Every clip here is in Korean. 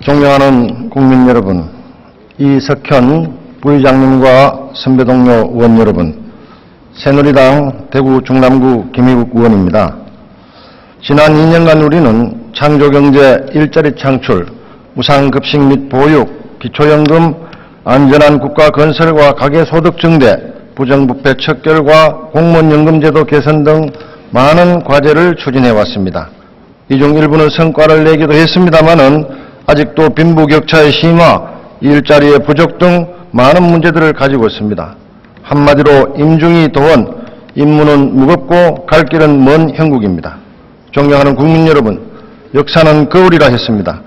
존경하는 국민 여러분, 이석현 부의장님과 선배 동료 의원 여러분, 새누리당 대구 중남구 김희국 의원입니다. 지난 2년간 우리는 창조경제, 일자리 창출, 무상급식 및 보육, 기초연금, 안전한 국가 건설과 가계소득 증대, 부정부패 척결과 공무원연금제도 개선 등 많은 과제를 추진해왔습니다. 이 중 일부는 성과를 내기도 했습니다마는 아직도 빈부격차의 심화, 일자리의 부족 등 많은 문제들을 가지고 있습니다. 한마디로 임중이 도원, 임무는 무겁고 갈 길은 먼 형국입니다. 존경하는 국민 여러분, 역사는 거울이라 했습니다.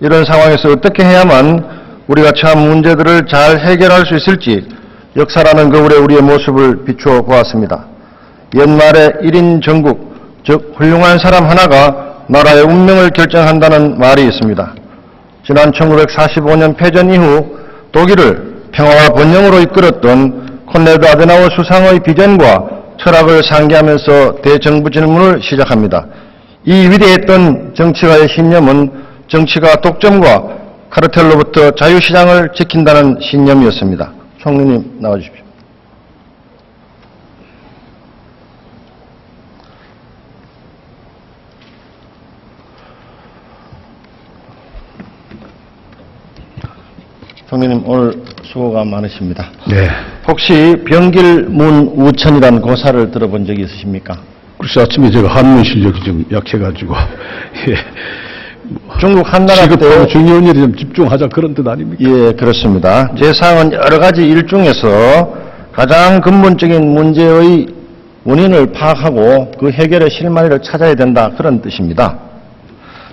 이런 상황에서 어떻게 해야만 우리가 처한 문제들을 잘 해결할 수 있을지 역사라는 거울에 우리의 모습을 비추어 보았습니다. 옛말에 1인 전국, 즉 훌륭한 사람 하나가 나라의 운명을 결정한다는 말이 있습니다. 지난 1945년 패전 이후 독일을 평화와 번영으로 이끌었던 콘라드 아데나워 수상의 비전과 철학을 상기하면서 대정부 질문을 시작합니다. 이 위대했던 정치가의 신념은 정치가 독점과 카르텔로부터 자유시장을 지킨다는 신념이었습니다. 총리님 나와주십시오. 총리님 오늘 수고가 많으십니다. 네. 혹시 병길문 우천이라는 고사를 들어본 적이 있으십니까? 글쎄 아침에 제가 한문 실력이 좀 약해가지고 예. 중국 한나라 때 중요한 일에 좀 집중하자 그런 뜻 아닙니까? 예, 그렇습니다. 제 사항은 여러 가지 일 중에서 가장 근본적인 문제의 원인을 파악하고 그 해결의 실마리를 찾아야 된다 그런 뜻입니다.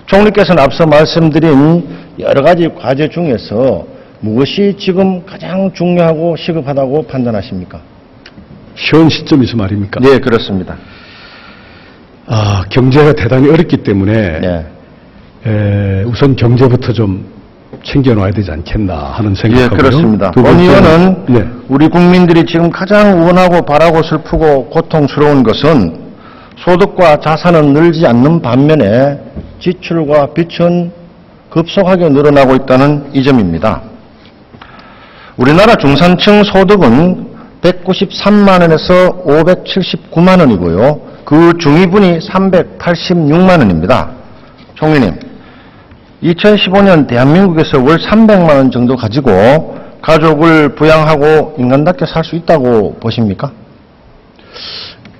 총리께서는 앞서 말씀드린 여러 가지 과제 중에서 무엇이 지금 가장 중요하고 시급하다고 판단하십니까? 현 시점에서 말입니까? 네, 그렇습니다. 경제가 대단히 어렵기 때문에 네. 우선 경제부터 좀 챙겨놔야 되지 않겠나 하는 생각하고요. 예, 그렇습니다. 본 의원은 네. 우리 국민들이 지금 가장 원하고 바라고 슬프고 고통스러운 것은 소득과 자산은 늘지 않는 반면에 지출과 빚은 급속하게 늘어나고 있다는 이 점입니다. 우리나라 중산층 소득은 193만 원에서 579만 원이고요. 그 중위분이 386만 원입니다. 총리님, 2015년 대한민국에서 월 300만 원 정도 가지고 가족을 부양하고 인간답게 살 수 있다고 보십니까?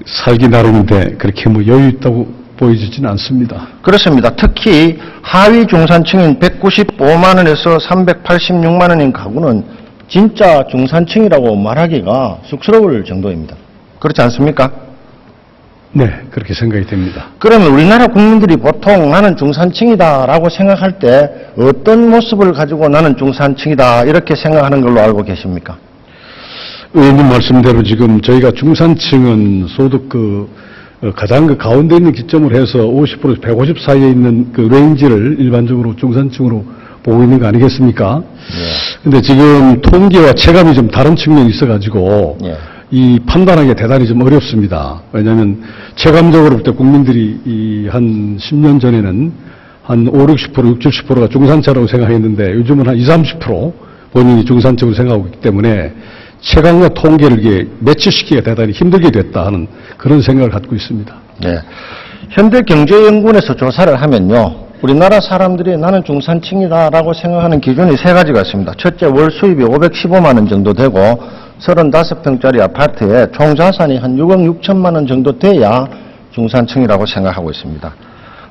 살기 나름인데 그렇게 여유 있다고 보여지지는 않습니다. 그렇습니다. 특히 하위 중산층인 195만 원에서 386만 원인 가구는 진짜 중산층이라고 말하기가 쑥스러울 정도입니다. 그렇지 않습니까? 네, 그렇게 생각이 됩니다. 그러면 우리나라 국민들이 보통 나는 중산층이다라고 생각할 때 어떤 모습을 가지고 나는 중산층이다 이렇게 생각하는 걸로 알고 계십니까? 의원님 말씀대로 지금 저희가 중산층은 소득 가장 가운데 있는 기점으로 해서 50%에서 150 사이에 있는 그 레인지를 일반적으로 중산층으로 보고 있는 거 아니겠습니까? 근데 지금 통계와 체감이 좀 다른 측면이 있어가지고 이 판단하기가 대단히 좀 어렵습니다. 왜냐하면 체감적으로 볼 때 국민들이 한 10년 전에는 한 5, 60%, 60, 70%가 중산층이라고 생각했는데 요즘은 한 20, 30% 본인이 중산층으로 생각하고 있기 때문에 체감과 통계를 이게 매치시키기가 대단히 힘들게 됐다 하는 그런 생각을 갖고 있습니다. 네. 현대경제연구원에서 조사를 하면요. 우리나라 사람들이 나는 중산층이다라고 생각하는 기준이 세 가지가 있습니다. 첫째, 월 수입이 515만 원 정도 되고 35평짜리 아파트에 총 자산이 한 6억 6천만 원 정도 돼야 중산층이라고 생각하고 있습니다.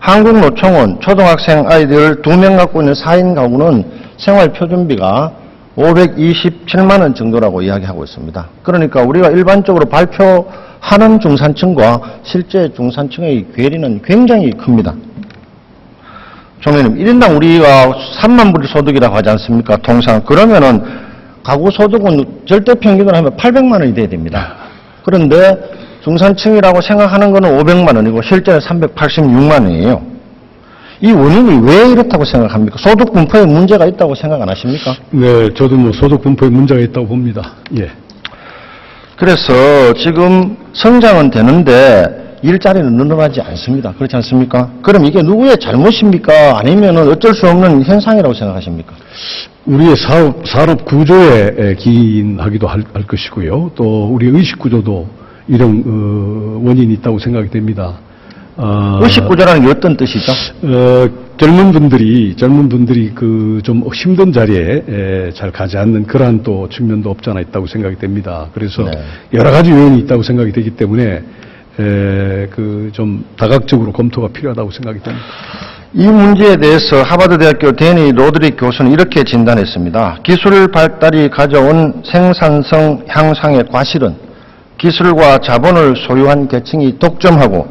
한국노총은 초등학생 아이들 2명 갖고 있는 4인 가구는 생활표준비가 527만 원 정도라고 이야기하고 있습니다. 그러니까 우리가 일반적으로 발표하는 중산층과 실제 중산층의 괴리는 굉장히 큽니다. 총리님, 1인당 우리가 3만 불 소득이라고 하지 않습니까? 통상. 그러면은 가구 소득은 절대 평균으로 하면 800만 원이 돼야 됩니다. 그런데 중산층이라고 생각하는 거는 500만 원이고 실제는 386만 원이에요. 이 원인이 왜 이렇다고 생각합니까? 소득 분포에 문제가 있다고 생각 안 하십니까? 네, 저도 소득 분포에 문제가 있다고 봅니다. 예. 그래서 지금 성장은 되는데 일자리는 늘어나지 않습니다. 그렇지 않습니까? 그럼 이게 누구의 잘못입니까? 아니면 어쩔 수 없는 현상이라고 생각하십니까? 우리의 산업 구조에 기인하기도 할 것이고요. 또 우리의 의식 구조도 이런 원인이 있다고 생각이 됩니다. 의식 구조라는 게 어떤 뜻이죠? 젊은 분들이 그 좀 힘든 자리에 잘 가지 않는 그러한 또 측면도 없지 않아 있다고 생각이 됩니다. 그래서 네. 여러 가지 요인이 있다고 생각이 되기 때문에 그 좀 다각적으로 검토가 필요하다고 생각이 됩니다. 이 문제에 대해서 하버드대학교 데니 로드릭 교수는 이렇게 진단했습니다. 기술 발달이 가져온 생산성 향상의 과실은 기술과 자본을 소유한 계층이 독점하고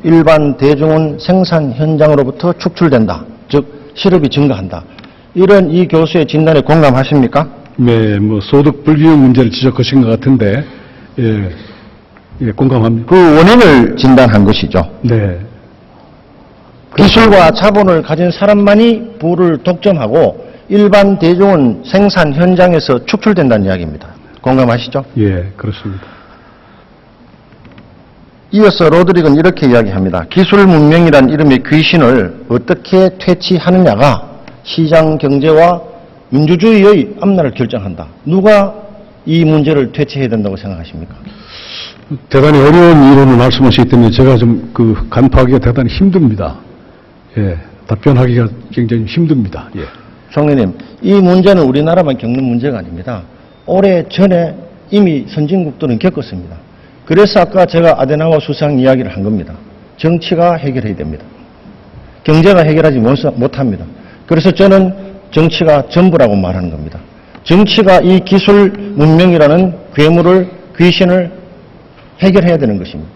일반 대중은 생산 현장으로부터 축출된다. 즉 실업이 증가한다. 이런 이 교수의 진단에 공감하십니까? 네, 뭐 소득 불균형 문제를 지적하신 것 같은데 예, 공감합니다. 그 원인을 진단한 것이죠. 네. 기술과 자본을 가진 사람만이 부를 독점하고 일반 대중은 생산 현장에서 축출된다는 이야기입니다. 공감하시죠? 예, 그렇습니다. 이어서 로드릭은 이렇게 이야기합니다. 기술 문명이란 이름의 귀신을 어떻게 퇴치하느냐가 시장 경제와 민주주의의 앞날을 결정한다. 누가 이 문제를 퇴치해야 된다고 생각하십니까? 대단히 어려운 이론을 말씀하시기 때문에 제가 좀 간파하기가 대단히 힘듭니다. 예, 답변하기가 굉장히 힘듭니다. 예. 총리님, 이 문제는 우리나라만 겪는 문제가 아닙니다. 오래 전에 이미 선진국들은 겪었습니다. 그래서 아까 제가 아데나워 수상 이야기를 한 겁니다. 정치가 해결해야 됩니다. 경제가 해결하지 못합니다. 그래서 저는 정치가 전부라고 말하는 겁니다. 정치가 이 기술 문명이라는 귀신을 해결해야 되는 것입니다.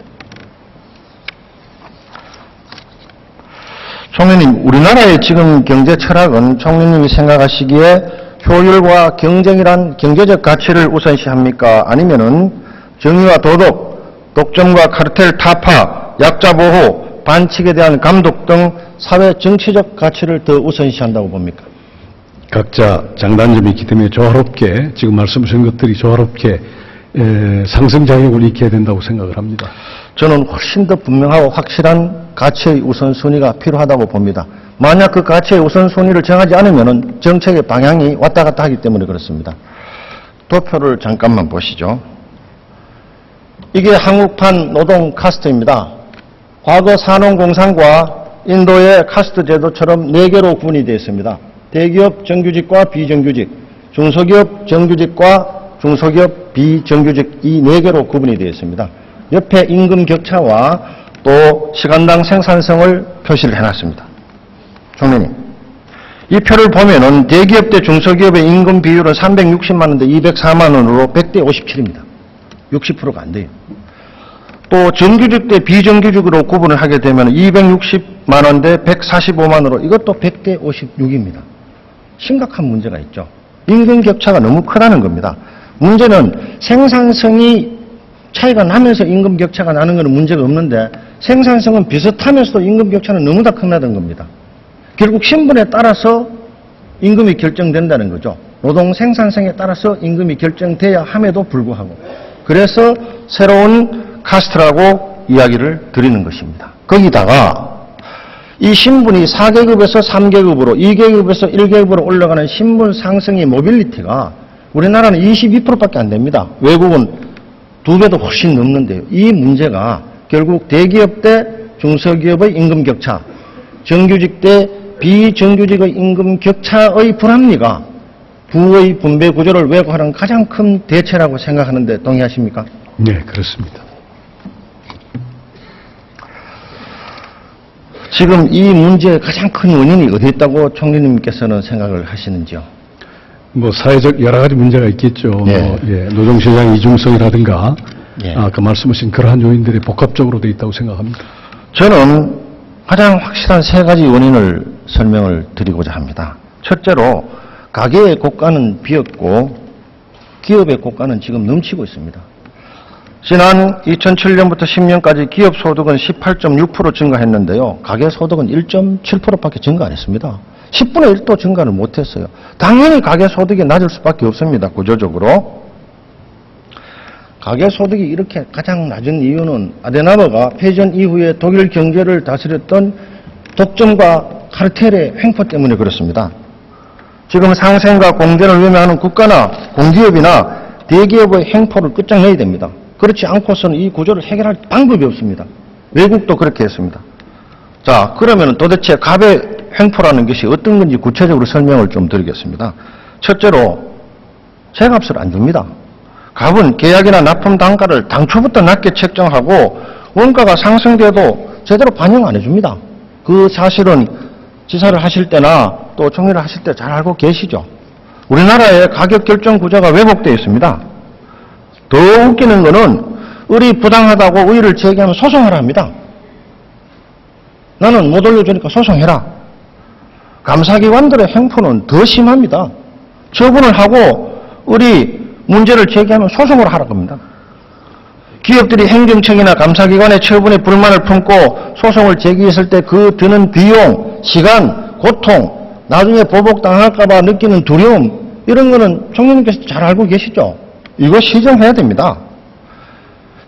총리님, 우리나라의 지금 경제 철학은 총리님이 생각하시기에 효율과 경쟁이란 경제적 가치를 우선시합니까? 아니면은 정의와 도덕, 독점과 카르텔 타파, 약자 보호, 반칙에 대한 감독 등 사회 정치적 가치를 더 우선시한다고 봅니까? 각자 장단점이 있기 때문에 조화롭게 지금 말씀하신 것들이 조화롭게 상승 작용을 익혀야 된다고 생각을 합니다. 저는 훨씬 더 분명하고 확실한 가치의 우선순위가 필요하다고 봅니다. 만약 그 가치의 우선순위를 정하지 않으면 정책의 방향이 왔다 갔다 하기 때문에 그렇습니다. 도표를 잠깐만 보시죠. 이게 한국판 노동 카스트입니다. 과거 산업공상과 인도의 카스트 제도처럼 4개로 구분이 되어 있습니다. 대기업 정규직과 비정규직, 중소기업 정규직과 중소기업 비정규직 이 4개로 구분이 되어 있습니다. 옆에 임금 격차와 또 시간당 생산성을 표시를 해놨습니다. 총리님, 이 표를 보면은 대기업 대 중소기업의 임금 비율은 360만 원 대 204만 원으로 100대 57입니다. 60%가 안 돼요. 또 정규직 대 비정규직으로 구분을 하게 되면 260만 원 대 145만 원으로 이것도 100대 56입니다. 심각한 문제가 있죠. 임금 격차가 너무 크다는 겁니다. 문제는 생산성이 차이가 나면서 임금 격차가 나는 것은 문제가 없는데 생산성은 비슷하면서도 임금 격차는 너무나 크다는 겁니다. 결국 신분에 따라서 임금이 결정된다는 거죠. 노동 생산성에 따라서 임금이 결정돼야 함에도 불구하고. 그래서 새로운 카스트라고 이야기를 드리는 것입니다. 거기다가 이 신분이 4계급에서 3계급으로 2계급에서 1계급으로 올라가는 신분 상승의 모빌리티가 우리나라는 22%밖에 안 됩니다. 외국은 2배도 훨씬 넘는데요. 이 문제가 결국 대기업 대 중소기업의 임금 격차, 정규직 대 비정규직의 임금 격차의 불합리가 부의 분배 구조를 왜곡하는 가장 큰 대체라고 생각하는데 동의하십니까? 네, 그렇습니다. 지금 이 문제의 가장 큰 원인이 어디 있다고 총리님께서는 생각을 하시는지요? 뭐 사회적 여러 가지 문제가 있겠죠. 예. 노동시장 이중성이라든가 예. 아까 말씀하신 그러한 요인들이 복합적으로 돼 있다고 생각합니다. 저는 가장 확실한 3가지 원인을 설명을 드리고자 합니다. 첫째로 가계의 고가는 비었고 기업의 고가는 지금 넘치고 있습니다. 지난 2007년부터 10년까지 기업 소득은 18.6% 증가했는데요. 가계 소득은 1.7%밖에 증가 안 했습니다. 10분의 1도 증가를 못했어요. 당연히 가계 소득이 낮을 수밖에 없습니다. 구조적으로. 가계소득이 이렇게 가장 낮은 이유는 아데나버가 패전 이후에 독일 경제를 다스렸던 독점과 카르텔의 횡포 때문에 그렇습니다. 지금 상생과 공존을 위험해하는 국가나 공기업이나 대기업의 횡포를 끝장내야 됩니다. 그렇지 않고서는 이 구조를 해결할 방법이 없습니다. 외국도 그렇게 했습니다. 자, 그러면 도대체 갑의 횡포라는 것이 어떤 건지 구체적으로 설명을 좀 드리겠습니다. 첫째로 제값을 안 줍니다. 갑은 계약이나 납품 단가를 당초부터 낮게 책정하고 원가가 상승돼도 제대로 반영 안 해줍니다. 그 사실은 지사를 하실 때나 또 총리를 하실 때 잘 알고 계시죠. 우리나라의 가격 결정 구조가 왜곡되어 있습니다. 더 웃기는 거는 을이 부당하다고 의의를 제기하면 소송하라 합니다. 나는 못 올려주니까 소송해라. 감사기관들의 행포는 더 심합니다. 처분을 하고 을이 문제를 제기하면 소송을 하라고 합니다. 기업들이 행정청이나 감사기관의 처분에 불만을 품고 소송을 제기했을 때 그 드는 비용, 시간, 고통, 나중에 보복당할까 봐 느끼는 두려움, 이런 거는 총리님께서 잘 알고 계시죠? 이거 시정해야 됩니다.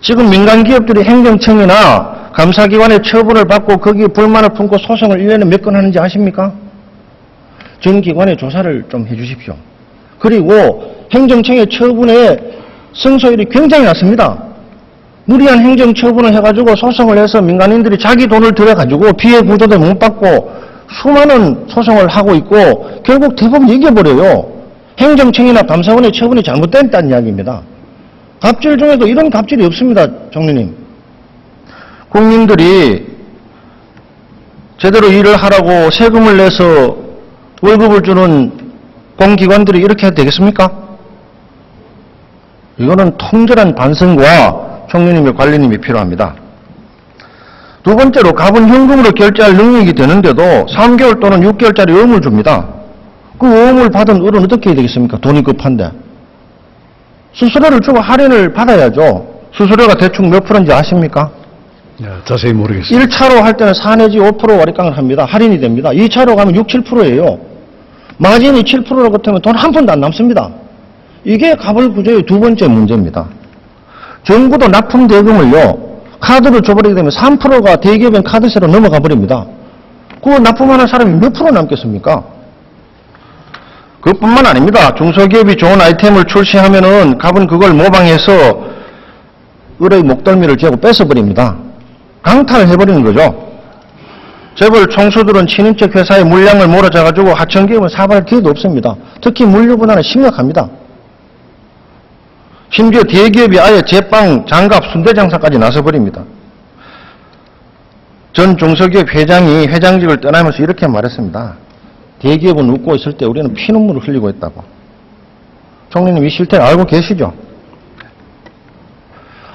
지금 민간기업들이 행정청이나 감사기관의 처분을 받고 거기에 불만을 품고 소송을 1년에 몇 건 하는지 아십니까? 전 기관의 조사를 좀 해주십시오. 그리고 행정청의 처분에 승소율이 굉장히 낮습니다. 무리한 행정처분을 해가지고 소송을 해서 민간인들이 자기 돈을 들여가지고 피해 구조도 못 받고 수많은 소송을 하고 있고 결국 대법원 이겨버려요. 행정청이나 감사원의 처분이 잘못됐다는 이야기입니다. 갑질 중에도 이런 갑질이 없습니다. 총리님. 국민들이 제대로 일을 하라고 세금을 내서 월급을 주는 공기관들이 이렇게 해도 되겠습니까? 이거는 통절한 반성과 총리님의 관리님이 필요합니다. 두 번째로 갑은 현금으로 결제할 능력이 되는데도 3개월 또는 6개월짜리 어음을 줍니다. 그 어음을 받은 을은 어떻게 해야 되겠습니까? 돈이 급한데. 수수료를 주고 할인을 받아야죠. 수수료가 대충 몇 프로인지 아십니까? 자세히 모르겠습니다. 1차로 할 때는 4 내지 5%割강을 합니다. 할인이 됩니다. 2차로 가면 6, 7%예요. 마진이 7%로 같으면 돈 한 푼도 안 남습니다. 이게 갑을 구조의 두 번째 문제입니다. 정부도 납품 대금을요, 카드를 줘버리게 되면 3%가 대기업인 카드세로 넘어가 버립니다. 그거 납품하는 사람이 몇 프로 남겠습니까? 그것뿐만 아닙니다. 중소기업이 좋은 아이템을 출시하면은 갑은 그걸 모방해서 을의 목덜미를 재고 뺏어버립니다. 강탈해버리는 거죠. 재벌 총수들은 친인척 회사의 물량을 몰아줘가지고 하청기업은 사발할 기회도 없습니다. 특히 물류분야는 심각합니다. 심지어 대기업이 아예 제빵, 장갑, 순대 장사까지 나서버립니다. 전 중소기업 회장이 회장직을 떠나면서 이렇게 말했습니다. 대기업은 웃고 있을 때 우리는 피눈물을 흘리고 있다고. 총리님 이 실태를 알고 계시죠?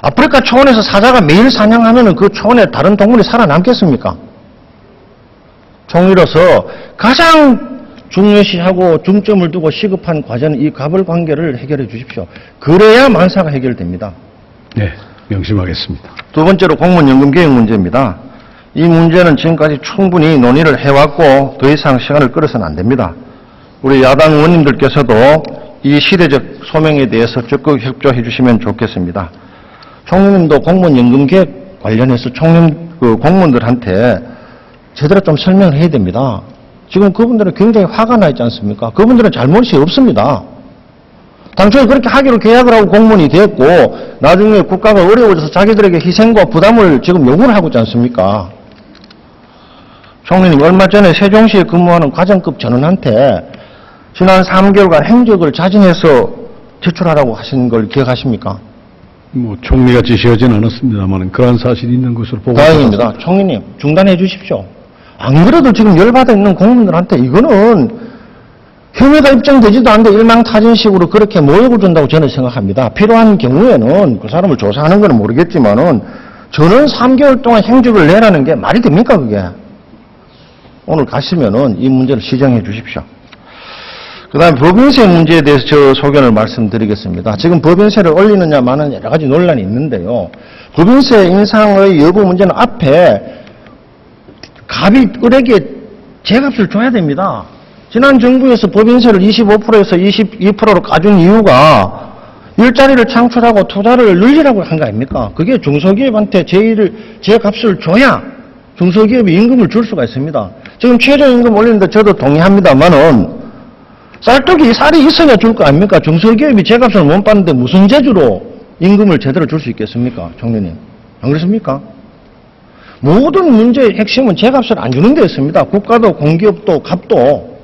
아프리카 초원에서 사자가 매일 사냥하면 그 초원에 다른 동물이 살아남겠습니까? 총리로서 가장 중요시하고 중점을 두고 시급한 과제는 이 갑을 관계를 해결해 주십시오. 그래야 만사가 해결됩니다. 네, 명심하겠습니다. 두 번째로 공무원연금 개혁 문제입니다. 이 문제는 지금까지 충분히 논의를 해왔고 더 이상 시간을 끌어서는 안 됩니다. 우리 야당 의원님들께서도 이 시대적 소명에 대해서 적극 협조해 주시면 좋겠습니다. 총리님도 공무원연금 개혁 관련해서 공무원들한테 제대로 좀 설명을 해야 됩니다. 지금 그분들은 굉장히 화가 나 있지 않습니까? 그분들은 잘못이 없습니다. 당초에 그렇게 하기로 계약을 하고 공무원이 됐고 나중에 국가가 어려워져서 자기들에게 희생과 부담을 지금 요구를 하고 있지 않습니까? 총리님 얼마 전에 세종시에 근무하는 과장급 전원한테 지난 3개월간 행적을 자진해서 제출하라고 하신 걸 기억하십니까? 총리가 지시하진 않았습니다만 그러한 사실이 있는 것으로 보고 다행입니다. 총리님 중단해 주십시오. 안 그래도 지금 열받아 있는 공무원들한테 이거는 혐의가 입증되지도 않는데 일망타진식으로 그렇게 모욕을 준다고 저는 생각합니다. 필요한 경우에는 그 사람을 조사하는 건 모르겠지만은 저는 3개월 동안 행적을 내라는 게 말이 됩니까 그게? 오늘 가시면은 이 문제를 시정해 주십시오. 그 다음에 법인세 문제에 대해서 저 소견을 말씀드리겠습니다. 지금 법인세를 올리느냐 마느냐 여러 가지 논란이 있는데요. 법인세 인상의 여부 문제는 앞에 갑이 을에게 제값을 줘야 됩니다. 지난 정부에서 법인세를 25%에서 22%로 까준 이유가 일자리를 창출하고 투자를 늘리라고 한 거 아닙니까? 그게 중소기업한테 제 값을 줘야 중소기업이 임금을 줄 수가 있습니다. 지금 최저임금 올리는데 저도 동의합니다만은 쌀떡이 쌀이 있어야 줄 거 아닙니까? 중소기업이 제 값을 못 받는데 무슨 재주로 임금을 제대로 줄 수 있겠습니까? 총리님. 안 그렇습니까? 모든 문제의 핵심은 제 값을 안 주는 데 있습니다. 국가도 공기업도 값도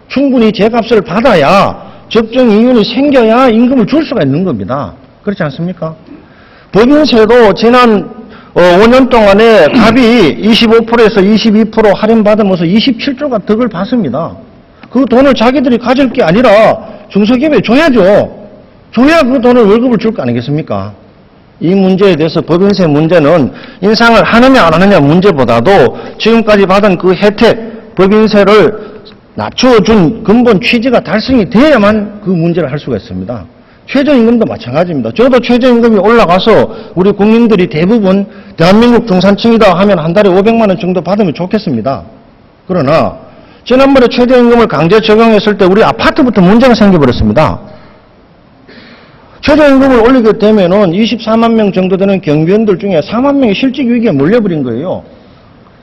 충분히 제 값을 받아야 적정 이윤이 생겨야 임금을 줄 수가 있는 겁니다. 그렇지 않습니까? 법인세도 지난 5년 동안에 값이 25%에서 22% 할인받으면서 27조가 덕을 받습니다. 그 돈을 자기들이 가질 게 아니라 중소기업에 줘야죠. 줘야 그 돈을 월급을 줄 거 아니겠습니까? 이 문제에 대해서 법인세 문제는 인상을 하느냐 안 하느냐 문제보다도 지금까지 받은 그 혜택, 법인세를 낮춰준 근본 취지가 달성이 돼야만 그 문제를 할 수가 있습니다. 최저임금도 마찬가지입니다. 저도 최저임금이 올라가서 우리 국민들이 대부분 대한민국 중산층이다 하면 한 달에 500만 원 정도 받으면 좋겠습니다. 그러나 지난번에 최저임금을 강제 적용했을 때 우리 아파트부터 문제가 생겨버렸습니다. 최저임금을 올리게 되면은 24만 명 정도 되는 경비원들 중에 4만 명이 실직 위기에 몰려버린 거예요.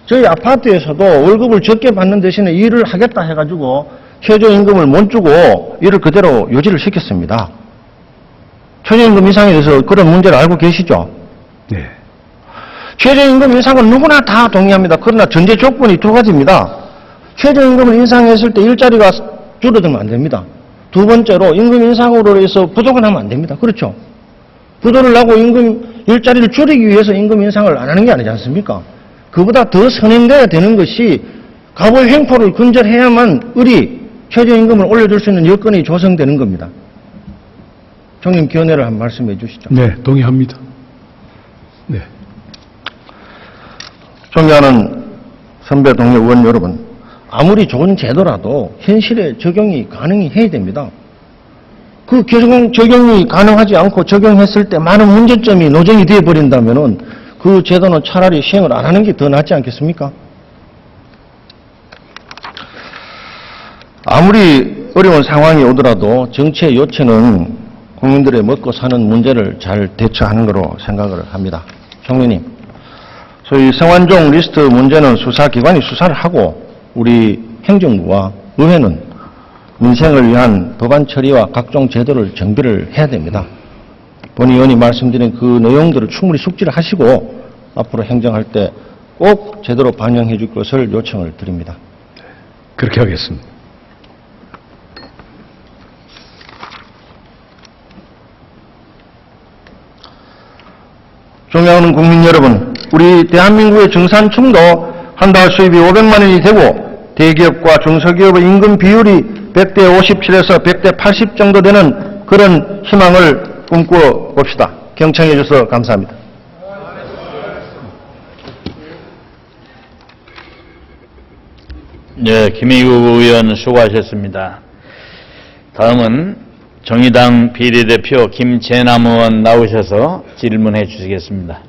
저희 아파트에서도 월급을 적게 받는 대신에 일을 하겠다 해가지고 최저임금을 못 주고 일을 그대로 유지를 시켰습니다. 최저임금 인상에 대해서 그런 문제를 알고 계시죠? 네. 최저임금 인상은 누구나 다 동의합니다. 그러나 전제 조건이 두 가지입니다. 최저임금을 인상했을 때 일자리가 줄어들면 안 됩니다. 두 번째로 임금 인상으로 해서 부도가 나면 안 됩니다. 그렇죠? 부도를 나고 일자리를 줄이기 위해서 임금 인상을 안 하는 게 아니지 않습니까? 그보다 더 선행돼야 되는 것이 갑을 횡포를 근절해야만 최저임금을 올려줄 수 있는 여건이 조성되는 겁니다. 총님 견해를 한번 말씀해 주시죠. 네, 동의합니다. 네. 존경하는 선배 동료 의원 여러분, 아무리 좋은 제도라도 현실에 적용이 가능해야 됩니다. 그 적용이 가능하지 않고 적용했을 때 많은 문제점이 노정이 되어버린다면은 그 제도는 차라리 시행을 안 하는 게 더 낫지 않겠습니까? 아무리 어려운 상황이 오더라도 정치의 요체는 국민들의 먹고 사는 문제를 잘 대처하는 거로 생각을 합니다. 총리님, 소위 성완종 리스트 문제는 수사기관이 수사를 하고 우리 행정부와 의회는 민생을 위한 법안 처리와 각종 제도를 정비를 해야 됩니다. 본 의원이 말씀드린 그 내용들을 충분히 숙지를 하시고 앞으로 행정할 때 꼭 제대로 반영해 줄 것을 요청을 드립니다. 그렇게 하겠습니다. 존경하는 국민 여러분, 우리 대한민국의 중산층도 한 달 수입이 500만 원이 되고 대기업과 중소기업의 임금 비율이 100대 57에서 100대 80 정도 되는 그런 희망을 꿈꿔 봅시다. 경청해 주셔서 감사합니다. 네, 김의국 의원 수고하셨습니다. 다음은 정의당 비례대표 김재남 의원 나오셔서 질문해 주시겠습니다.